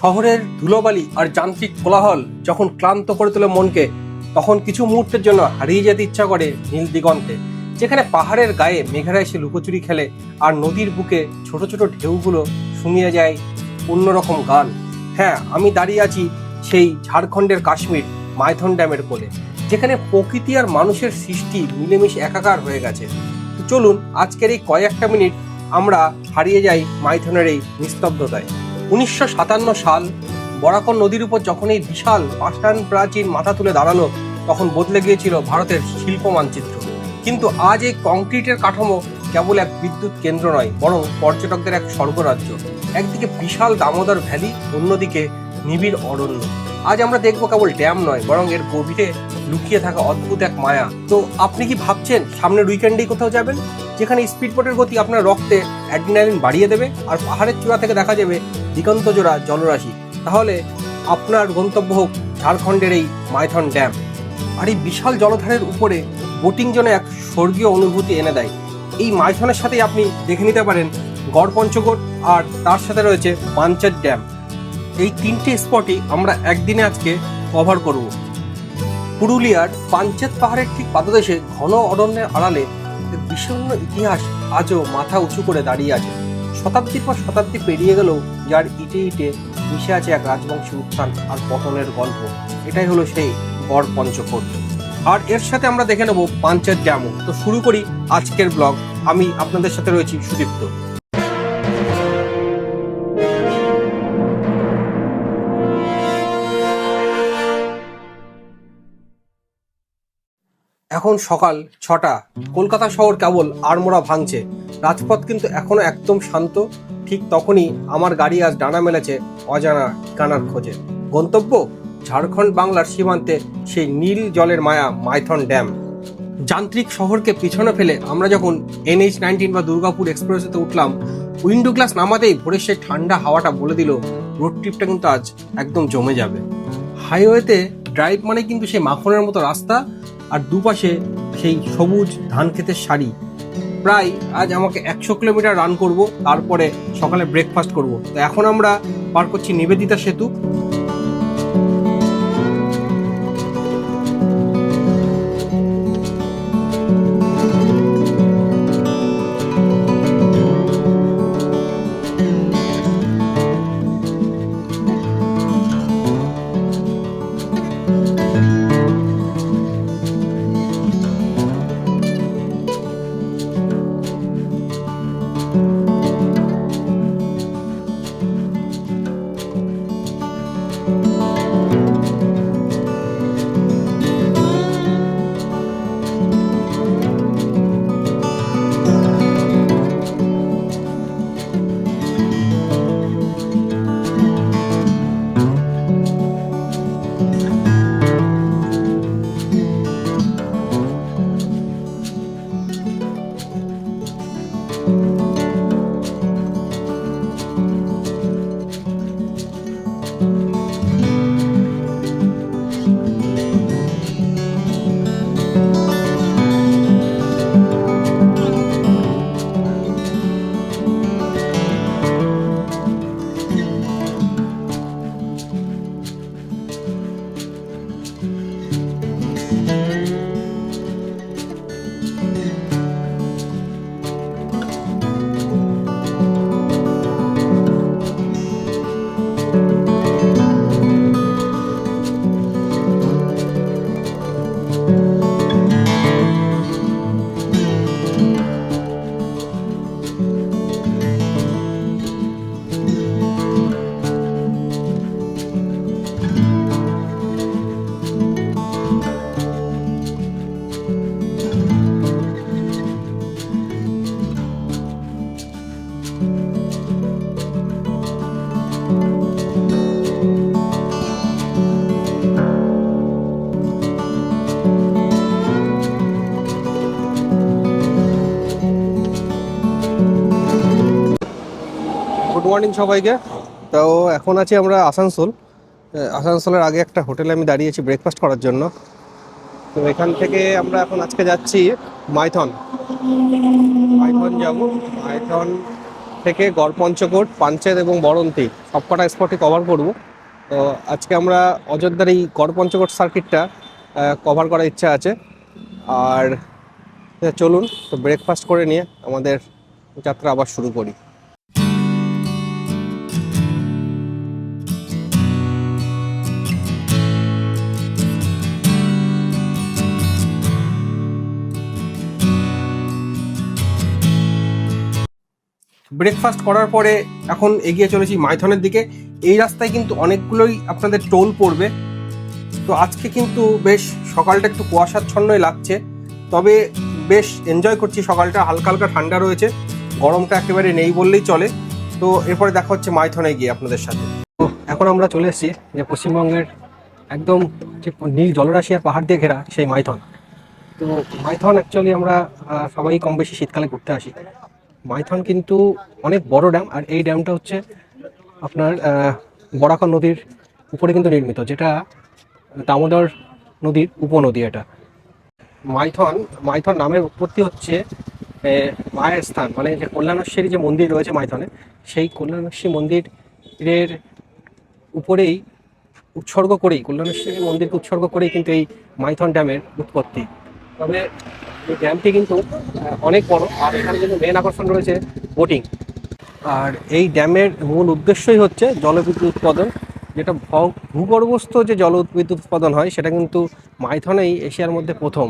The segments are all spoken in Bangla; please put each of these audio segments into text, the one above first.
শহরের ধুলোবালি আর যান্ত্রিক কোলাহল যখন ক্লান্ত করে তোলে মনকে, তখন কিছু মুহূর্তের জন্য হারিয়ে যেতে ইচ্ছা করে নীল দিগন্তে, যেখানে পাহাড়ের গায়ে মেঘেরা এসে লুকোচুরি খেলে আর নদীর বুকে ছোট ছোট ঢেউগুলো শুনিয়ে যায় অন্যরকম গান। হ্যাঁ, আমি দাঁড়িয়ে আছি সেই ঝাড়খণ্ডের কাশ্মীর মাইথন ড্যামের কোলে, যেখানে প্রকৃতি আর মানুষের সৃষ্টি মিলেমিশে একাকার হয়ে গেছে। তো চলুন আজকের এই কয়েকটা মিনিট আমরা হারিয়ে যাই মাইথনের এই নিস্তব্ধতায়। 1957 সাল বরাকর নদীর উপর যখন এই বিশাল পাষাণ প্রাচীর মাথা তুলে দাঁড়ালো, তখন বদলে গিয়েছিল ভারতের শিল্প মানচিত্র। কিন্তু আজ এই কংক্রিটের কাঠামো কেবল এক বিদ্যুৎ কেন্দ্র নয়, বরং পর্যটকদের এক স্বর্গরাজ্য। একদিকে বিশাল দামোদর ভ্যালি, অন্যদিকে নিবিড় অরণ্য। আজ আমরা দেখবো কেবল ড্যাম নয়, বরং এর গভীরে লুকিয়ে থাকা অদ্ভুত এক মায়া। তো আপনি কি ভাবছেন সামনের উইকেন্ডেই কোথাও যাবেন, যেখানে স্পিডবোটের গতি আপনার রক্তে অ্যাড্রিনালিন বাড়িয়ে দেবে আর পাহাড়ের চূড়া থেকে দেখা যাবে দিগন্ত জোড়া জলরাশি? তাহলে আপনার গন্তব্য হোক ঝাড়খণ্ডের এই মাইথন ড্যাম। আর এই বিশাল জলধারের উপরে বোটিং যেন এক স্বর্গীয় অনুভূতি এনে দেয়। এই মাইথনের সাথে আপনি দেখে নিতে পারেন গড় পঞ্চকোট, আর তার সাথে রয়েছে পাঞ্চেত ড্যাম। এই তিনটে স্পটই আমরা একদিনে আজকে কভার করব। পুরুলিয়ার পাঞ্চেত পাহাড়ের ঠিক পাদদেশে ঘন অরণ্যের আড়ালে এক বিষণ্ণ ইতিহাস আজও মাথা উঁচু করে দাঁড়িয়ে আছে। শতাব্দীর পর শতাব্দী পেরিয়ে গেলেও যার ইটে ইটে মিশে আছে এক রাজবংশী উত্থান আর পতনের গল্প। এটাই হলো সেই গড় পঞ্চকোট। আর এর সাথে আমরা দেখে নেব পাঞ্চেত ড্যামও। তো শুরু করি আজকের ব্লগ। আমি আপনাদের সাথে রয়েছি সুদীপ্ত। এখন সকাল 6টা। কলকাতা শহর কেবল আড়মোড়া ভাঙছে, রাজপথ কিন্তু এখনো একদম শান্ত। ঠিক তখনই আমার গাড়ি আজ ডানা মেলেছে অজানা ঠিকানার খোঁজে। গন্তব্য ঝাড়খণ্ড বাংলার সীমান্তে সেই নীল জলের মায়া মাইথন ড্যাম। যান্ত্রিক শহরকে পিছনে ফেলে আমরা যখন NH-19 বা দুর্গাপুর এক্সপ্রেসেতে উঠলাম, উইন্ডো গ্লাস নামাতেই ভোরের সেই ঠান্ডা হাওয়াটা বলে দিল রোড ট্রিপটা কিন্তু আজ একদম জমে যাবে। হাইওয়েতে ড্রাইভ মানে কিন্তু সেই মাখনের মতো রাস্তা, আর দুপাশে সেই সবুজ ধান ক্ষেতের সারি। প্রায় আজ আমাকে 100 কিলোমিটার রান করব, তারপরে সকালে ব্রেকফাস্ট করব। তো এখন আমরা পার করছি নিবেদিতা সেতু। গুড মর্নিং সবাইকে। তো এখন আছি আমরা আসানসোলের আগে একটা হোটেলে আমি দাঁড়িয়েছি ব্রেকফাস্ট করার জন্য। তো এখান থেকে আমরা এখন আজকে যাচ্ছি মাইথন যাব। মাইথন থেকে গড়পঞ্চকোট, পাঞ্চেত এবং বরন্তি সবকটা স্পটই কভার করব। তো আজকে আমরা অযোধ্যার এই গড়পঞ্চকোট সার্কিটটা কভার করার ইচ্ছা আছে। আর চলুন তো ব্রেকফাস্ট করে নিয়ে আমাদের যাত্রা আবার শুরু করি। ব্রেকফাস্ট করার পরে এখন এগিয়ে চলেছি মাইথনের দিকে। এই রাস্তায় কিন্তু অনেকগুলোই আপনাদের টোল পড়বে। তো আজকে কিন্তু বেশ সকালটা একটু কুয়াশাচ্ছন্নই লাগছে, তবে বেশ এনজয় করছি সকালটা। হালকা হালকা ঠান্ডা রয়েছে, গরমটা একেবারে নেই বললেই চলে। তো এরপরে দেখা হচ্ছে মাইথনে গিয়ে আপনাদের সাথে। তো এখন আমরা চলে এসেছি যে পশ্চিমবঙ্গের একদম যে নীল জলরাশি আর পাহাড় দিয়ে ঘেরা সেই মাইথন। তো মাইথন অ্যাকচুয়ালি আমরা সবাই কম বেশি শীতকালে ঘুরতে আসি। মাইথন কিন্তু অনেক বড় ড্যাম, আর এই ড্যামটা হচ্ছে আপনার বরাকর নদীর উপরে কিন্তু নির্মিত, যেটা দামোদর নদীর উপনদী। এটা মাইথন নামের উৎপত্তি হচ্ছে মায়ের স্থান, মানে যে কল্যাণেশ্বরী যে মন্দির রয়েছে মাইথনে, সেই কল্যাণেশ্বরী মন্দিরের উপরেই কল্যাণেশ্বরী মন্দিরকে উৎসর্গ করেই কিন্তু এই মাইথন ড্যামের উৎপত্তি। তবে এই ড্যামটি কিন্তু অনেক বড়, আর এখানে কিন্তু মেন আকর্ষণ রয়েছে বোটিং। আর এই ড্যামের মূল উদ্দেশ্যই হচ্ছে জলবিদ্যুৎ উৎপাদন, যেটা ভূগর্ভস্থ যে জলবিদ্যুৎ উৎপাদন হয় সেটা কিন্তু মাইথনেই এশিয়ার মধ্যে প্রথম।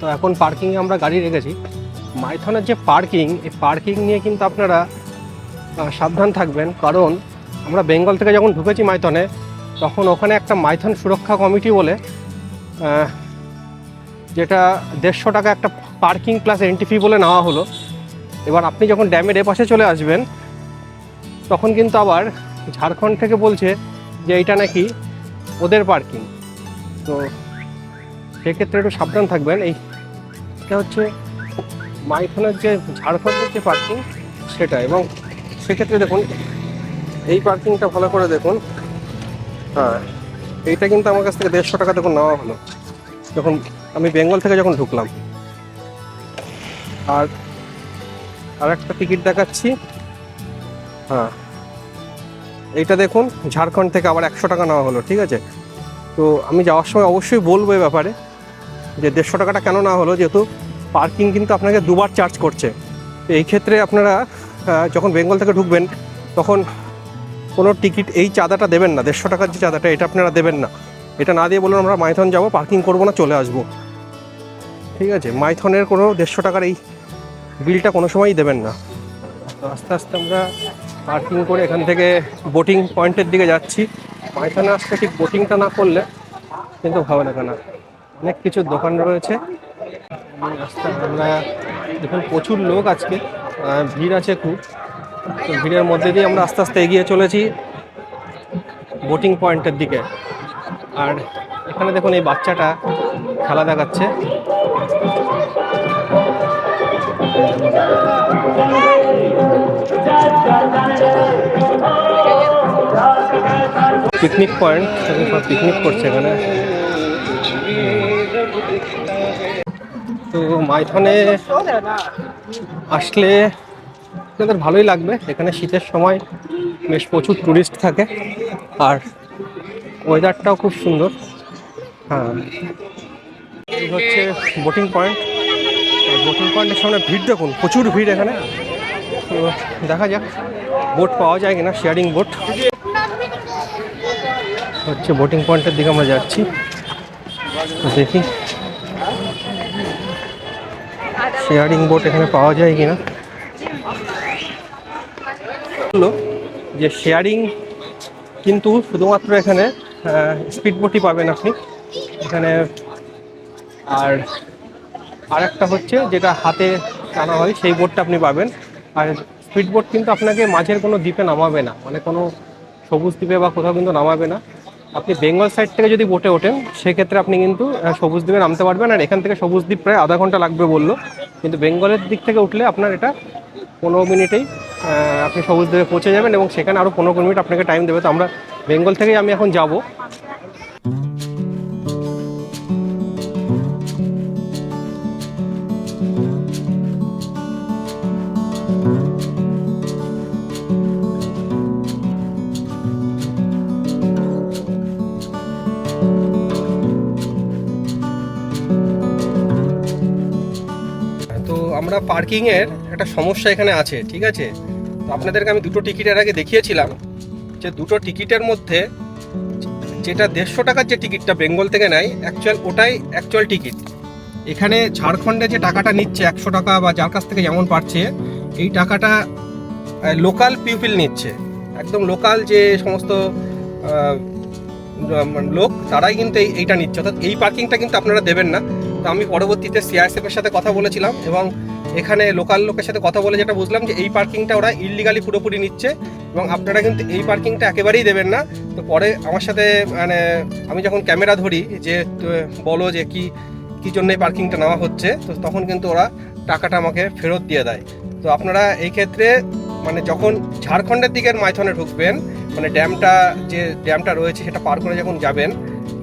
তো এখন পার্কিংয়ে আমরা গাড়ি রেখেছি। মাইথনের যে পার্কিং, এই পার্কিং নিয়ে কিন্তু আপনারা সাবধান থাকবেন, কারণ আমরা বেঙ্গল থেকে যখন ঢুকেছি মাইথনে, তখন ওখানে একটা মাইথন সুরক্ষা কমিটি বলে যেটা 150 টাকা একটা পার্কিং প্লাস এন্ট্রি ফি বলে নেওয়া হলো। এবার আপনি যখন ড্যামের এপাশে চলে আসবেন, তখন কিন্তু আবার ঝাড়খণ্ড থেকে বলছে যে এইটা নাকি ওদের পার্কিং। তো সেক্ষেত্রে একটু সাবধান থাকবেন। এইটা হচ্ছে মাইথনের যে ঝাড়খণ্ডের যে পার্কিং সেটা, এবং সেক্ষেত্রে দেখুন এই পার্কিংটা ভালো করে দেখুন। হ্যাঁ, এইটা কিন্তু আমার কাছ থেকে 150 টাকা দেখুন নেওয়া হলো যখন আমি বেঙ্গল থেকে যখন ঢুকলাম। আর একটা টিকিট দেখাচ্ছি। হ্যাঁ, এইটা দেখুন ঝাড়খণ্ড থেকে আবার 100 টাকা নেওয়া হলো। ঠিক আছে, তো আমি যাওয়ার সময় অবশ্যই বলবো এই ব্যাপারে যে 150 টাকাটা কেন না হলো, যেহেতু পার্কিং কিন্তু আপনাকে দুবার চার্জ করছে। তো এই ক্ষেত্রে আপনারা যখন বেঙ্গল থেকে ঢুকবেন তখন কোনো টিকিট এই চাঁদাটা দেবেন না, 150 টাকার যে চাঁদাটা এটা আপনারা দেবেন না। এটা না দিয়ে বলুন আমরা মাইথন যাব, পার্কিং করবো না, চলে আসবো। ঠিক আছে, মাইথনের কোনো 150 টাকার এই বিলটা কোনো সময়ই দেবেন না। তো আস্তে আস্তে আমরা পার্কিং করে এখান থেকে বোটিং পয়েন্টের দিকে যাচ্ছি। মাইথনে আসতে ঠিক বোটিংটা না করলে কিন্তু ভালো লাগে না। অনেক কিছু দোকান রয়েছে। আমরা দেখুন প্রচুর লোক আজকে, ভিড় আছে খুব। তো ভিড়ের মধ্যে দিয়ে আমরা আস্তে আস্তে এগিয়ে চলেছি বোটিং পয়েন্টের দিকে। আর এখানে দেখুন এই বাচ্চাটা খেলা দেখাচ্ছে। পিকনিক পয়েন্ট, সব পিকনিক করছে এখানে। তো মাইথনে আসলে আপনাদের ভালোই লাগবে। এখানে শীতের সময় বেশ প্রচুর টুরিস্ট থাকে, আর ওয়েদারটাও খুব সুন্দর। হ্যাঁ, এই হচ্ছে বোটিং পয়েন্ট। বোটিং পয়েন্টের সামনে ভিড় দেখুন, প্রচুর ভিড় এখানে। তো দেখা যাক বোট পাওয়া যায় কিনা, শেয়ারিং বোট। হচ্ছে বোটিং পয়েন্টের দিকে আমরা যাচ্ছি, দেখি শেয়ারিং বোট এখানে পাওয়া যায় কিনা। হলো যে শেয়ারিং কিন্তু শুধুমাত্র এখানে স্পিড বোটই পাবেন আপনি এখানে। আর একটা হচ্ছে যেটা হাতে টানা হয় সেই বোটটা আপনি পাবেন। আর স্পিড বোট কিন্তু আপনাকে মাঝের কোনো দ্বীপে নামাবে না, মানে কোনো সবুজ দ্বীপে বা কোথাও কিন্তু নামাবে না। আপনি বেঙ্গল সাইড থেকে যদি বোটে ওঠেন সেক্ষেত্রে আপনি কিন্তু সবুজ দ্বীপে নামতে পারবেন। আর এখান থেকে সবুজ দ্বীপ প্রায় আধা ঘন্টা লাগবে বললো, কিন্তু বেঙ্গলের দিক থেকে উঠলে আপনার এটা 15 মিনিটেই আপনি সবুজ দ্বীপে পৌঁছে যাবেন, এবং সেখানে আরও 15 মিনিট আপনাকে টাইম দেবে। তো আমরা বেঙ্গল থেকেই আমি এখন যাব। আমরা পার্কিংয়ের একটা সমস্যা এখানে আছে, ঠিক আছে। তো আপনাদেরকে আমি দুটো টিকিটের আগে দেখিয়েছিলাম যে দুটো টিকিটের মধ্যে যেটা 150 টাকার যে টিকিটটা বেঙ্গল থেকে নেয় ওটাই অ্যাকচুয়াল টিকিট। এখানে ঝাড়খণ্ডে যে টাকাটা নিচ্ছে 100 টাকা বা যার কাছ থেকে যেমন পারছে, এই টাকাটা লোকাল পিপল নিচ্ছে, একদম লোকাল যে সমস্ত লোক তারাই কিন্তু এইটা নিচ্ছে, অর্থাৎ এই পার্কিংটা কিন্তু আপনারা দেবেন না। তো আমি পরবর্তীতে সিআইএসএফের সাথে কথা বলেছিলাম এবং এখানে লোকাল লোকের সাথে কথা বলে যেটা বুঝলাম যে এই পার্কিংটা ওরা ইললিগালি পুরোপুরি নিচ্ছে এবং আপনারা কিন্তু এই পার্কিংটা একেবারেই দেবেন না। তো পরে আমার সাথে মানে আমি যখন ক্যামেরা ধরি যে বলো যে কি জন্য এই পার্কিংটা নেওয়া হচ্ছে, তো তখন কিন্তু ওরা টাকাটা আমাকে ফেরত দিয়ে দেয়। তো আপনারা এই ক্ষেত্রে মানে যখন ঝাড়খণ্ডের দিকের মাইথনে ঢুকবেন, মানে ড্যামটা রয়েছে সেটা পার করে যখন যাবেন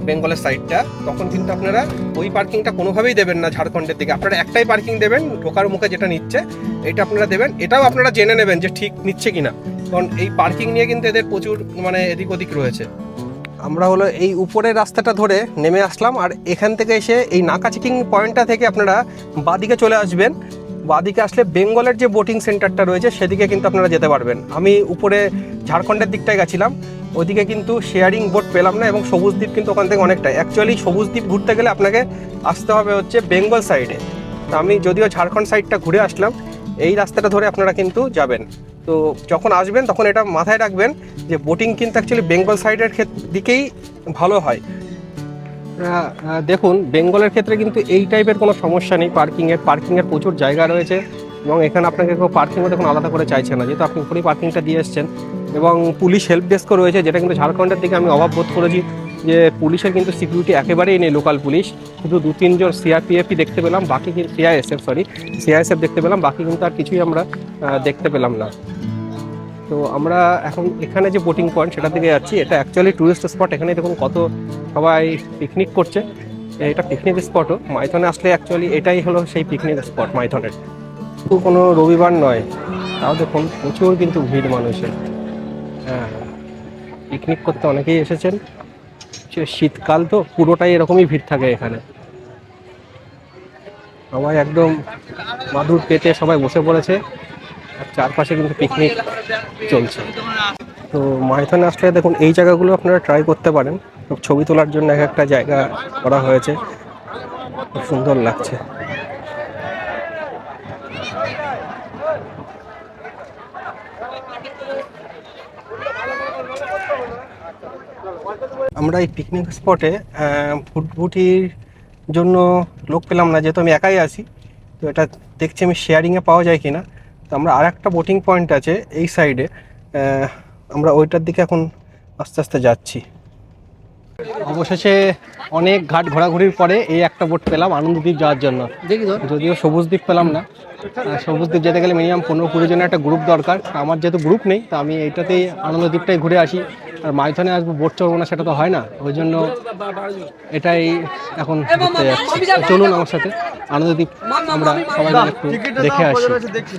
বেঙ্গলের সাইডটা, তখন কিন্তু আপনারা ওই পার্কিংটা কোনোভাবেই দেবেন না ঝাড়খণ্ডের দিকে। আপনারা একটাই পার্কিং দেবেন, ঢোকার মুখে যেটা নিচ্ছে এটা আপনারা দেবেন। এটাও আপনারা জেনে নেবেন যে ঠিক নিচ্ছে কিনা, কারণ এই পার্কিং নিয়ে কিন্তু এদের প্রচুর মানে এদিক ওদিক রয়েছে। আমরা হলো এই উপরের রাস্তাটা ধরে নেমে আসলাম, আর এখান থেকে এসে এই নাকা চেকিং পয়েন্টটা থেকে আপনারা বাঁদিকে চলে আসবেন। বাঁদিকে আসলে বেঙ্গলের যে বোটিং সেন্টারটা রয়েছে সেদিকে কিন্তু আপনারা যেতে পারবেন। আমি উপরে ঝাড়খণ্ডের দিকটায় গেছিলাম, ওইদিকে কিন্তু শেয়ারিং বোট পেলাম না, এবং সবুজ দ্বীপ কিন্তু ওখান থেকে অনেকটা। অ্যাকচুয়ালি সবুজ দ্বীপ ঘুরতে গেলে আপনাকে আসতে হবে হচ্ছে বেঙ্গল সাইডে। তো আমি যদিও ঝাড়খণ্ড সাইডটা ঘুরে আসলাম, এই রাস্তাটা ধরে আপনারা কিন্তু যাবেন। তো যখন আসবেন তখন এটা মাথায় রাখবেন যে বোটিং কিন্তু অ্যাকচুয়ালি বেঙ্গল সাইডের দিকেই ভালো হয়। দেখুন বেঙ্গলের ক্ষেত্রে কিন্তু এই টাইপের কোনো সমস্যা নেই, পার্কিংয়ের প্রচুর জায়গা রয়েছে, এবং এখানে আপনাকে কেউ পার্কিংও দেখুন আলাদা করে চাইছে না, যেহেতু আপনি উপরেই পার্কিংটা দিয়ে এসছেন। এবং পুলিশ হেল্প ডেস্কও রয়েছে, যেটা কিন্তু ঝাড়খণ্ডের দিকে আমি অভাব বোধ করেছি যে পুলিশের কিন্তু সিকিউরিটি একেবারেই নেই, লোকাল পুলিশ শুধু 2-3 জন সিআরপিএফই দেখতে পেলাম, বাকি কিন্তু সিআইএসএফ দেখতে পেলাম, বাকি কিন্তু আর কিছুই আমরা দেখতে পেলাম না। তো আমরা এখন এখানে যে বোটিং পয়েন্ট সেটার দিকে যাচ্ছি। এটা অ্যাকচুয়ালি টুরিস্ট স্পট, এখানে দেখুন কত সবাই পিকনিক করছে। এটা পিকনিক স্পটও, মাইথনে আসলে অ্যাকচুয়ালি এটাই হলো সেই পিকনিক স্পট মাইথনের। তো কোনো রবিবার নয়, তাও দেখুন প্রচুর কিন্তু ভিড় মানুষের। হ্যাঁ, পিকনিক করতে অনেকেই এসেছেন, শীতকাল তো পুরোটাই এরকমই ভিড় থাকে এখানে। সবাই একদম মাদুর পেতে সবাই বসে পড়েছে, আর চারপাশে কিন্তু পিকনিক চলছে। তো মাইথনে আসলে দেখুন এই জায়গাগুলো আপনারা ট্রাই করতে পারেন। ছবি তোলার জন্য এক একটা জায়গা করা হয়েছে, খুব সুন্দর লাগছে। আমরা এই পিকনিক স্পটে ভুটভুটির জন্য লোক পেলাম না, যেহেতু আমি একাই আছি। তো এটা দেখছি আমি শেয়ারিংয়ে পাওয়া যায় কিনা। তো আমরা আর একটা বোটিং পয়েন্ট আছে এই সাইডে, আমরা ওইটার দিকে এখন আস্তে আস্তে যাচ্ছি। অবশেষে অনেক ঘাট ঘোরাঘুরির পরে এই একটা বোট পেলাম আনন্দদ্বীপ যাওয়ার জন্য। যদিও সবুজ দ্বীপ পেলাম না, সবুজ দ্বীপ যেতে গেলে মিনিমাম 15-20 জনের একটা গ্রুপ দরকার। আমার যেহেতু গ্রুপ নেই, তো আমি এইটাতেই আনন্দদ্বীপটাই ঘুরে আসি। আর মাইথনে আসবো বোট চড়বো না সেটা তো হয় না, ওই জন্য এটাই এখন ঘুরতে যাচ্ছি। চলুন আমার সাথে আনন্দদ্বীপ আমরা সবাই মিলে একটু দেখে আসি।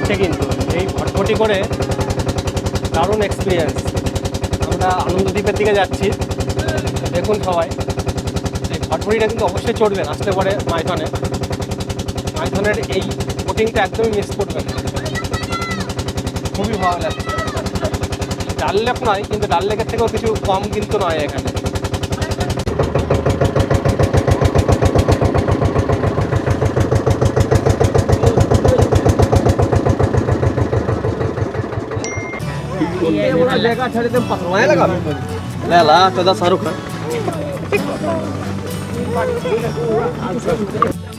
আসছে কিন্তু এই ভটভটি করে দারুণ এক্সপিরিয়েন্স। আমরা আনন্দদ্বীপের দিকে যাচ্ছি, দেখুন সবাই এই ভটভটিটা কিন্তু অবশ্যই চড়বেন আসলে পরে মাইথনের এই বোটিংটা একদমই মিস করবেন না, খুবই ভালো লাগছে। ডাল লেক নয় কিন্তু ডাল লেকের থেকেও কিছু কম কিন্তু নয় এখানে।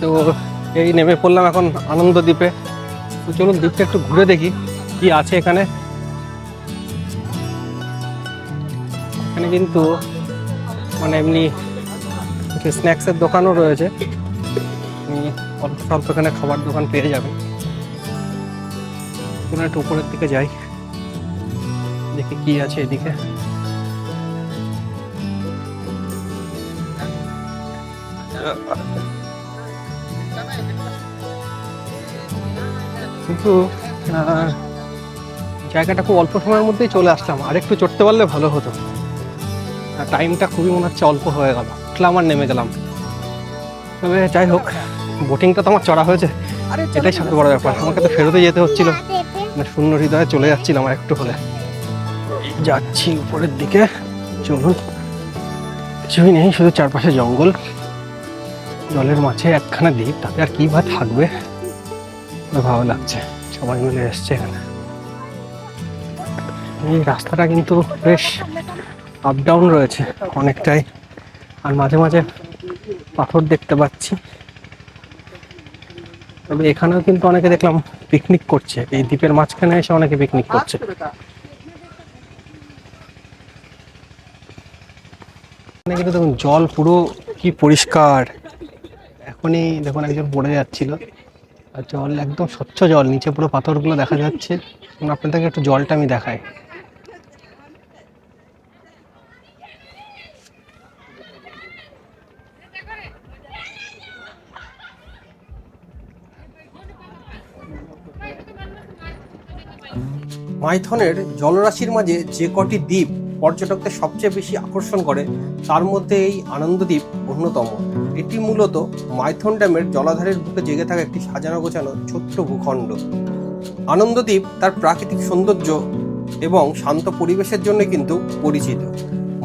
তো এই নেমে পড়লাম এখন আনন্দদ্বীপে। তো চলুন দ্বীপটা একটু ঘুরে দেখি কি আছে এখানে। এখানে কিন্তু মানে এমনি স্ন্যাক্সের দোকানও রয়েছে, অল্প স্বল্প এখানে খাবার দোকান পেয়ে যাবেন। একটু উপরের দিকে যাই, দেখি কি আছে এদিকে। কিন্তু জায়গাটা খুব অল্প সময়ের মধ্যেই চলে আসলাম, আর একটু চড়তে পারলে ভালো হতো। টাইমটা খুবই মনে হচ্ছে অল্প হয়ে গেল, উঠলাম আর নেমে গেলাম। তবে যাই হোক, বোটিংটা তো আমার চড়া হয়েছে, এটাই সবচেয়ে বড় ব্যাপার। আমাকে তো ফেরতে যেতে হচ্ছিল, শূন্য হৃদয়ে চলে যাচ্ছিলাম আর একটু হলে। যাচ্ছি উপরের দিকে, চলুন। কিছুই নেই, শুধু চারপাশে জঙ্গল, জলের মাঝে একখানা দ্বীপ, তাতে আর কি বা থাকবে। ভালো লাগছে, সবাই মিলে এসছে এখানে। এই রাস্তাটা কিন্তু বেশ আপ ডাউন রয়েছে অনেকটাই, আর মাঝে মাঝে পাথর দেখতে পাচ্ছি। তবে এখানেও কিন্তু অনেকে দেখলাম পিকনিক করছে, এই দ্বীপের মাঝখানে এসে অনেকে পিকনিক করছে। কিন্তু দেখুন জল পুরো কি পরিষ্কার, এখনই দেখুন একজন পড়ে যাচ্ছিল, আর জল একদম স্বচ্ছ জল, নিচে পুরো পাথরগুলো দেখা যাচ্ছে। আপনাদেরকে একটু জলটা আমি দেখাই। মাইথনের জলরাশির মাঝে যে কটি দ্বীপ পর্যটকদের সবচেয়ে বেশি আকর্ষণ করে, তার মধ্যে এই আনন্দদ্বীপ অন্যতম। এটি মূলত মাইথন ড্যামের জলাধারের বুকে জেগে থাকা একটি সাজানো গোছানো ছোট্ট ভূখণ্ড। আনন্দদ্বীপ তার প্রাকৃতিক সৌন্দর্য এবং শান্ত পরিবেশের জন্য কিন্তু পরিচিত।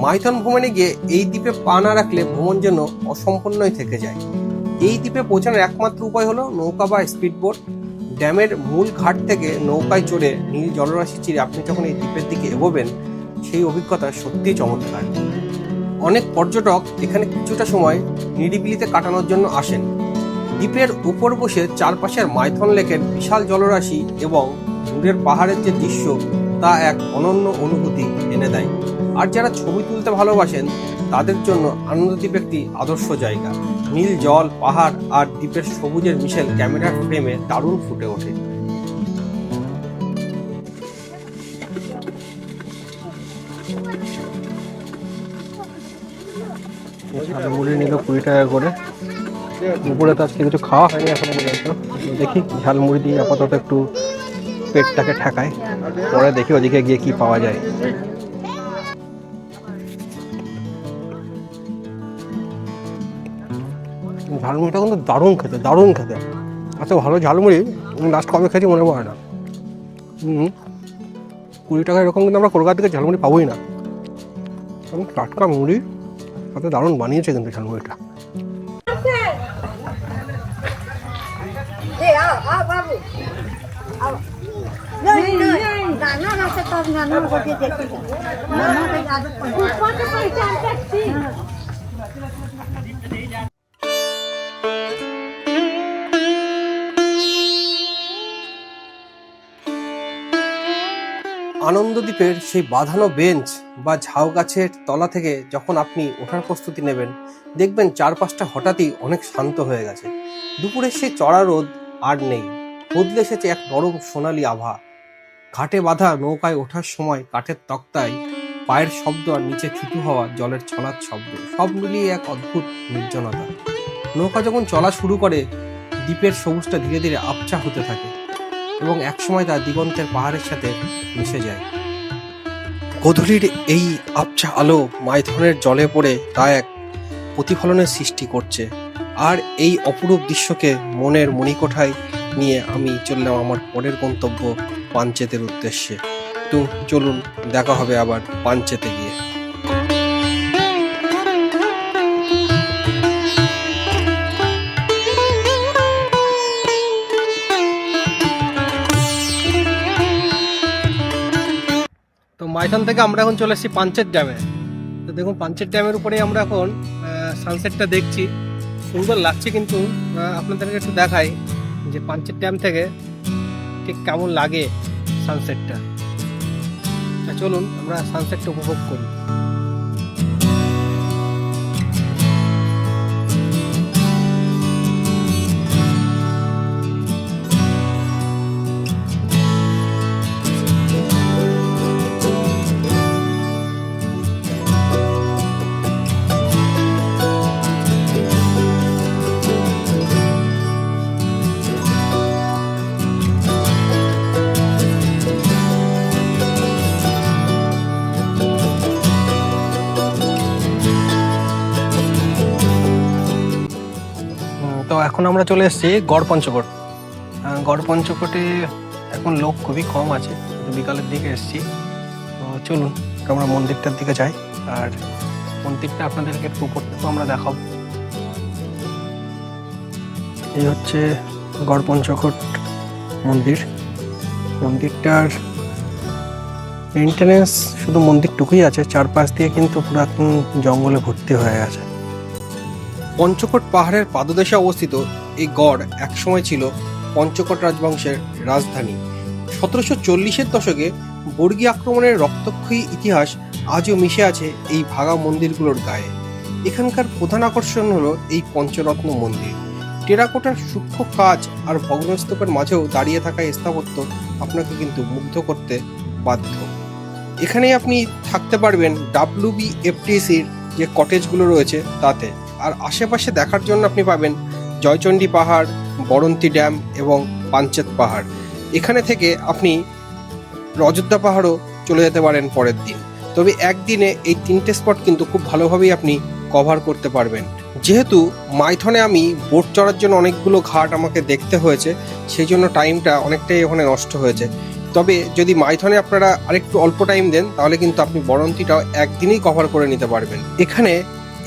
মাইথন ভ্রমণে গিয়ে এই দ্বীপে পা না রাখলে ভ্রমণ যেন অসম্পূর্ণই থেকে যায়। এই দ্বীপে পৌঁছানোর একমাত্র উপায় হলো নৌকা বা স্পিডবোট। ড্যামের মূল ঘাট থেকে নৌকায় চড়ে নীল জলরাশি চিরে আপনি যখন এই দ্বীপের দিকে এগোবেন, সেই অভিজ্ঞতা সত্যিই চমৎকার। অনেক পর্যটক এখানে কিছুটা সময় নিরিবিলিতে কাটানোর জন্য আসেন। দ্বীপের উপর বসে চারপাশের মাইথন লেকের বিশাল জলরাশি এবং দূরের পাহাড়ের যে দৃশ্য, তা এক অনন্য অনুভূতি এনে দেয়। আর যারা ছবি তুলতে ভালোবাসেন, তাদের জন্য আনন্দদ্বীপ একটি আদর্শ জায়গা। নীল জল, পাহাড় আর দ্বীপের সবুজের মিশেল ক্যামেরার ফ্রেমে দারুণ ফুটে ওঠে। ঝালমুড়ি নিল 20 টাকা করে। দুপুরে তো আজকে কিছু খাওয়া হয়নি এখনো পর্যন্ত, দেখি ঝালমুড়ি দিয়ে আপাতত একটু পেটটাকে ঠেকায়, পরে দেখি ওদিকে গিয়ে কি পাওয়া যায়। ঝালমুড়িটা কিন্তু দারুণ খেতে, দারুণ খেতে। আচ্ছা, ভালো ঝালমুড়ি লাস্ট কবে খেয়েছি মনে পড়ে না। 20 টাকা এরকম কিন্তু আমরা কলকাতা থেকে ঝালমুড়ি পাবোই না। টাটকা মুড়ি, কত দারুণ বানিয়েছে কিন্তু ঝালমুড়িটা। আনন্দদ্বীপের সেই বাঁধানো বেঞ্চ বা ঝাউ গাছের তলা থেকে যখন আপনি ওঠার প্রস্তুতি নেবেন, দেখবেন চারপাশটা হঠাৎই অনেক শান্ত হয়ে গেছে। দুপুরের সেই চড়া রোদ আর নেই, বদলে এসেছে এক নরম সোনালি আভা। ঘাটে বাঁধা নৌকায় ওঠার সময় কাঠের তক্তায় পায়ের শব্দ আর নিচে থিতু হওয়া জলের ছলার শব্দ, সব মিলিয়ে এক অদ্ভুত নির্জনতা। নৌকা যখন চলা শুরু করে, দ্বীপের সবুজটা ধীরে ধীরে আবছা হতে থাকে। এবং একসময় তা দিগন্তের পাহাড়ের সাথে মিশে যায়। গোধূলির এই আবছা আলো মাইথনের জলে পড়ে তা এক প্রতিফলনের সৃষ্টি করছে। আর এই অপরূপ দৃশ্যকে মনের মণিকোঠায় নিয়ে আমি চললাম আমার পরের গন্তব্য পাঞ্চেতের উদ্দেশ্যে। তো চলুন, দেখা হবে আবার পাঞ্চেতে গিয়ে। তো মাইথন থেকে আমরা এখন চলে এসেছি পাঞ্চেত ড্যামে। তো দেখুন, পাঞ্চেত ড্যামের উপরেই আমরা এখন সানসেটটা দেখছি। সুন্দর লাগছে, কিন্তু আপনাদেরকে একটু দেখাই যে পাঞ্চেত ড্যাম থেকে ঠিক কেমন লাগে সানসেটটা। চলুন আমরা সানসেটটা উপভোগ করি। তো এখন আমরা চলে এসেছি গড় পঞ্চকোট। গড় পঞ্চকোটে এখন লোক খুবই কম আছে, বিকালের দিকে এসেছি। তো চলুন আমরা মন্দিরটার দিকে যাই, আর মন্দিরটা আপনাদেরকে একটু উপর থেকে আমরা দেখাবো। এই হচ্ছে গড় পঞ্চকোট মন্দির। মন্দিরটার মেনটেনেন্স শুধু মন্দিরটুকুই আছে, চারপাশ দিয়ে কিন্তু পুরাতন জঙ্গলে ভর্তি হয়ে গেছে। পঞ্চকোট পাহাড়ের পাদদেশে অবস্থিত এই গড় একসময় ছিল পঞ্চকোট রাজবংশের রাজধানী। 1740-এর দশকে বর্গী আক্রমণের রক্তক্ষয়ী ইতিহাস আজও মিশে আছে এই ভাঙা মন্দিরগুলোর গায়ে। এখানকার প্রধান আকর্ষণ হলো এই পঞ্চরত্ন মন্দির। টেরাকোটার সূক্ষ্ম কাজ আর ভগ্নস্তূপের মাঝেও দাঁড়িয়ে থাকা স্থাপত্য আপনাকে কিন্তু মুগ্ধ করতে বাধ্য। এখানেই আপনি থাকতে পারবেন WBFTCর যে কটেজগুলো রয়েছে তাতে। আর আশেপাশে দেখার জন্য আপনি পাবেন জয়চণ্ডী পাহাড়, বরন্তী ড্যাম এবং পাঞ্চেত পাহাড়। এখানে থেকে আপনি অযোধ্যা পাহাড়ও চলে যেতে পারেন পরের দিন। তবে একদিনে এই 3টে স্পট কিন্তু খুব ভালোভাবেই আপনি কভার করতে পারবেন। যেহেতু মাইথনে আমি বোট চড়ার জন্য অনেকগুলো ঘাট আমাকে দেখতে হয়েছে, সেই জন্য টাইমটা অনেকটাই ওখানে নষ্ট হয়েছে। তবে যদি মাইথনে আপনারা আরেকটু অল্প টাইম দেন, তাহলে কিন্তু আপনি বরন্তীটাও একদিনেই কভার করে নিতে পারবেন। এখানে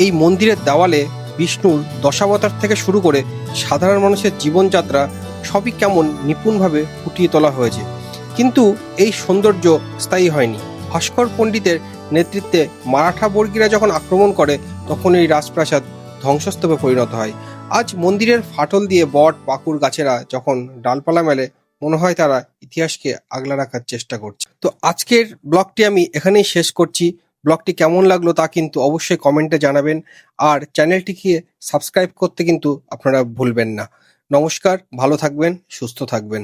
এই মন্দিরের দেওয়ালে বিষ্ণুর দশাবতার থেকে শুরু করে সাধারণ মানুষের জীবনযাত্রা সবই কেমন নিপুণভাবে ফুটিয়ে তোলা হয়েছে। কিন্তু এই সৌন্দর্য স্থায়ী হয়নি। ভাস্কর পণ্ডিতের নেতৃত্বে মারাঠা বর্গীরা যখন আক্রমণ করে, তখন এই রাজপ্রাসাদ ধ্বংসস্তূপে পরিণত হয়। আজ মন্দিরের ফাটল দিয়ে বট পাকুড় গাছেরা যখন ডালপালা মেলে, মনে হয় তারা ইতিহাসকে আগলা রাখার চেষ্টা করছে। তো আজকের ব্লগটি আমি এখানেই শেষ করছি। ব্লগটি কেমন লাগলো তা কিন্তু অবশ্যই কমেন্টে জানাবেন, আর চ্যানেলটিকে সাবস্ক্রাইব করতে কিন্তু আপনারা ভুলবেন না। নমস্কার, ভালো থাকবেন, সুস্থ থাকবেন।